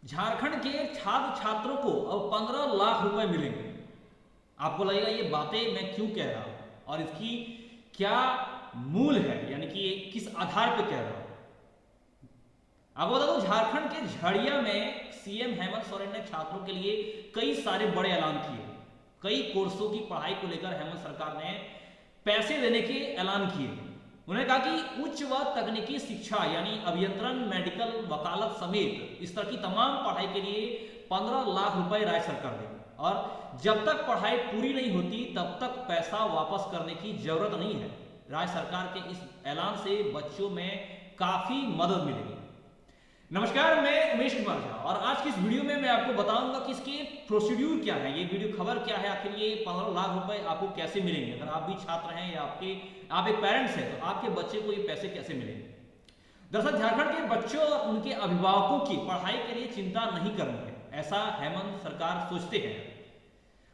झारखंड के छात्र छात्रों को अब 15 लाख रुपए मिलेंगे। आपको लगेगा ये बातें मैं क्यों कह रहा हूं और इसकी क्या मूल है, यानी कि ये किस आधार पर कह रहा हूं। आपको बता दो, झारखंड के झड़िया में सीएम हेमंत सोरेन ने छात्रों के लिए कई सारे बड़े ऐलान किए। कई कोर्सों की पढ़ाई को लेकर हेमंत सरकार ने पैसे देने के ऐलान किए। उन्होंने कहा कि उच्च व तकनीकी शिक्षा यानी अभियंत्रण, मेडिकल, वकालत समेत इस तरह की तमाम पढ़ाई के लिए 15 लाख रुपए राज्य सरकार देगी और जब तक पढ़ाई पूरी नहीं होती तब तक पैसा वापस करने की जरूरत नहीं है। राज्य सरकार के इस ऐलान से बच्चों में काफी मदद मिलेगी। नमस्कार, मैं उमेश कुमार झा और आज की इस वीडियो में मैं आपको बताऊंगा कि इसके प्रोसीड्यूर क्या है, ये वीडियो खबर क्या है, आखिर ये 15 लाख रुपए आपको कैसे मिलेंगे। अगर आप भी छात्र हैं या आप एक पेरेंट्स हैं तो आपके बच्चे को ये पैसे कैसे मिलेंगे। दरअसल झारखंड के बच्चों और उनके अभिभावकों की पढ़ाई के लिए चिंता नहीं करनी है, ऐसा हेमंत सरकार सोचते हैं।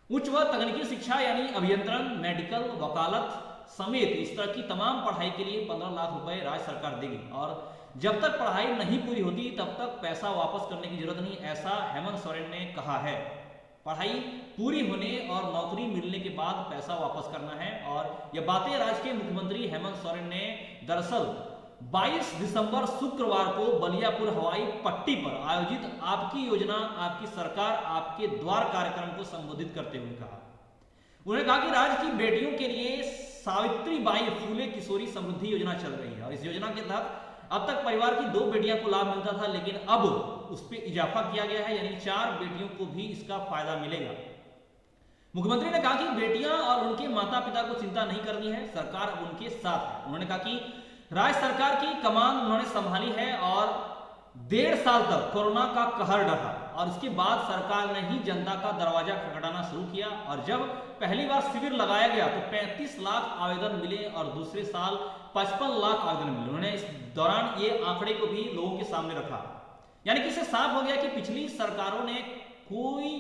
उच्च व तकनीकी शिक्षा यानी अभियंत्रण, मेडिकल, वकालत समेत इस तरह की तमाम पढ़ाई के लिए 15 लाख रुपए राज्य सरकार देगी और जब तक पढ़ाई नहीं पूरी होती तब तक पैसा वापस करने की जरूरत नहीं, ऐसा हेमंत सोरेन ने कहा है। पढ़ाई पूरी होने और नौकरी मिलने के बाद पैसा वापस करना है। और यह बातें राज्य के मुख्यमंत्री हेमंत सोरेन ने दरअसल 22 दिसंबर शुक्रवार को बलियापुर हवाई पट्टी पर आयोजित आपकी योजना आपकी सरकार आपके द्वार कार्यक्रम को संबोधित करते हुए कहा। उन्होंने कहा कि राज्य की बेटियों के लिए सावित्रीबाई फूले किशोरी समृद्धि योजना चल रही है और इस योजना के तहत अब तक परिवार की 2 बेटियां को लाभ मिलता था, लेकिन अब उस पर इजाफा किया गया है, यानी 4 बेटियों को भी इसका फायदा मिलेगा। मुख्यमंत्री ने कहा कि बेटियां और उनके माता पिता को चिंता नहीं करनी है, सरकार अब उनके साथ है। उन्होंने कहा कि राज्य सरकार की कमान उन्होंने संभाली है और 1.5 साल तक कोरोना का कहर ढहा और इसके बाद सरकार ने ही जनता का दरवाजा खटखटाना शुरू किया और जब पहली बार शिविर लगाया गया तो 35 लाख आवेदन मिले और दूसरे साल 55 लाख आवेदन मिले। उन्होंने इस दौरान ये आंकड़े को भी लोगों के सामने रखा, यानी कि इससे साफ हो गया कि पिछली सरकारों ने कोई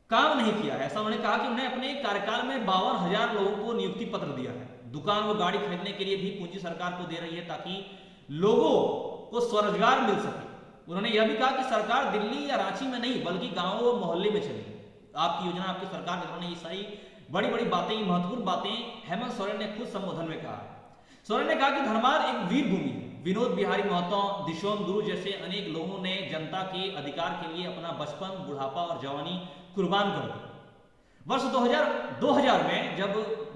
काम नहीं किया है। ऐसा उन्होंने कहा कि उन्हें अपने कार्यकाल में 52,000 लोगों को नियुक्ति पत्र दिया है। दुकान व गाड़ी खरीदने के लिए भी पूंजी सरकार को दे रही है ताकि लोगों को स्वरोजगार मिल सके। उन्होंने यह भी कहा कि सरकार दिल्ली या रांची में नहीं बल्कि गांवों व मोहल्ले में चलेगी। आपकी योजना आपकी सरकार के दौरान ये सारी बड़ी बड़ी बातें, महत्वपूर्ण बातें हेमंत सोरेन ने खुद संबोधन में कहा। सोरेन ने कहा कि धनबाद एक वीर भूमि है। विनोद बिहारी महतो, दिशोम गुरु जैसे अनेक लोगों ने जनता के अधिकार के लिए अपना बचपन, बुढ़ापा और जवानी कुर्बान कर दी। वर्ष 2000 में जब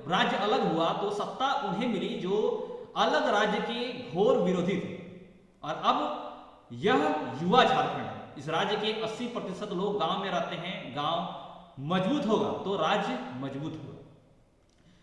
राज्य अलग हुआ तो सत्ता उन्हें मिली जो अलग राज्य के घोर विरोधी थे और अब यह युवा झारखंड है। इस राज्य के 80% लोग गांव में रहते हैं। गांव मजबूत होगा तो राज्य मजबूत होगा।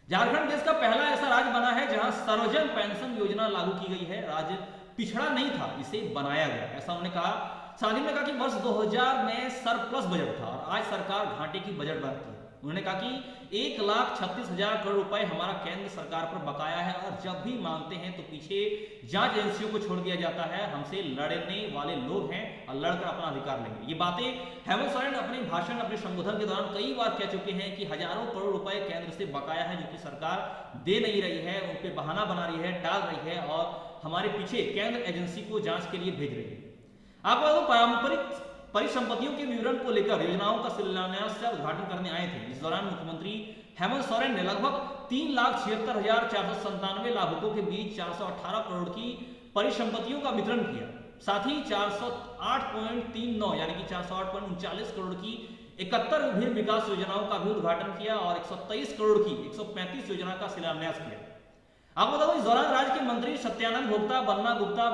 झारखंड देश का पहला ऐसा राज्य बना है जहां सर्वजन पेंशन योजना लागू की गई है। राज्य पिछड़ा नहीं था, इसे बनाया गया, ऐसा उन्होंने कहा। साथ ही में कहा कि वर्ष 2000 में सरप्लस बजट था और आज सरकार घाटे की बजट बनाती है। उन्होंने कहा कि 1,36,000 करोड़ रुपए हमारा केंद्र सरकार पर बकाया है और जब भी मांगते हैं तो पीछे जांच एजेंसियों को छोड़ दिया जाता है। हमसे लड़ने वाले लोग हैं और लड़कर अपना अधिकार लेंगे। ये बातें हेमंत सोरेन अपने भाषण, अपने संबोधन के दौरान कई बार कह चुके हैं कि हजारों करोड़ रुपए केंद्र से बकाया है जो कि सरकार दे नहीं रही है, उन पर बहाना बना रही है, टाल रही है और हमारे पीछे केंद्र एजेंसी को जांच के लिए भेज रही है। आपको पारंपरिक परिसंपत्तियों के विवरण को लेकर योजनाओं का शिलान्यास से उद्घाटन करने आए थे। इस दौरान मुख्यमंत्री हेमंत सोरेन ने लगभग 3,76,497 लाभुकों के बीच 418 करोड़ की परिसंपत्तियों का वितरण किया। साथ ही 408.39 यानी कि 408.39 करोड़ की 71 विभिन्न विकास योजनाओं का भी उद्घाटन किया और 123 करोड़ की 135 योजना का शिलान्यास किया। आपको बता दें, इस दौरान राज्य के मंत्री सत्यानंद भोक्ता, बन्ना गुप्ता,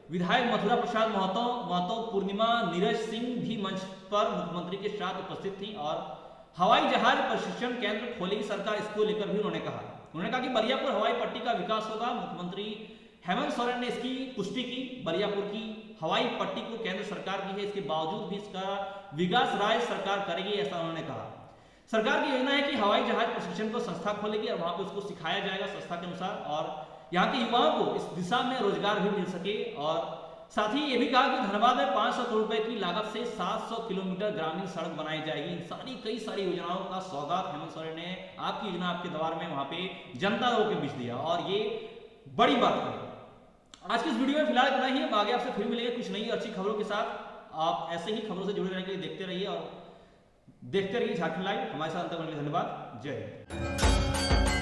विधायक मथुरा प्रसाद महतो, पूर्णिमा नीरज सिंह भी मंच पर मुख्यमंत्री के साथ उपस्थित थी और हवाई जहाज प्रशिक्षण केंद्र खोलेगी सरकार, इसको लेकर भी उन्होंने कहा कि बलियापुर हवाई पट्टी का विकास होगा। मुख्यमंत्री हेमंत सोरेन ने इसकी पुष्टि की। बलियापुर की हवाई पट्टी को केंद्र सरकार की है, इसके बावजूद भी इसका विकास राज्य सरकार करेगी, ऐसा उन्होंने कहा। सरकार की योजना है कि हवाई जहाज प्रशिक्षण को संस्था खोलेगी और वहां पर उसको सिखाया जाएगा संस्था के अनुसार और यहाँ के युवाओं को इस दिशा में रोजगार भी मिल सके। और साथ ही ये भी कहा कि धनबाद में 500 करोड़ रुपए की लागत से 700 किलोमीटर ग्रामीण सड़क बनाई जाएगी। कई सारी योजनाओं का सौगात हेमंत सोरेन ने आपकी योजना आपके द्वार में वहां पे जनता लोगों के बीच दिया और ये बड़ी बात है। आज की इस वीडियो में फिलहाल इतना ही। हम आगे आपसे फिर मिलेंगे कुछ नई अच्छी खबरों के साथ। आप ऐसे ही खबरों से जुड़े रहने के लिए देखते रहिए और देखते रहिए झारखंड लाइव। हमारे साथ अंत तक धन्यवाद। जय हिंद।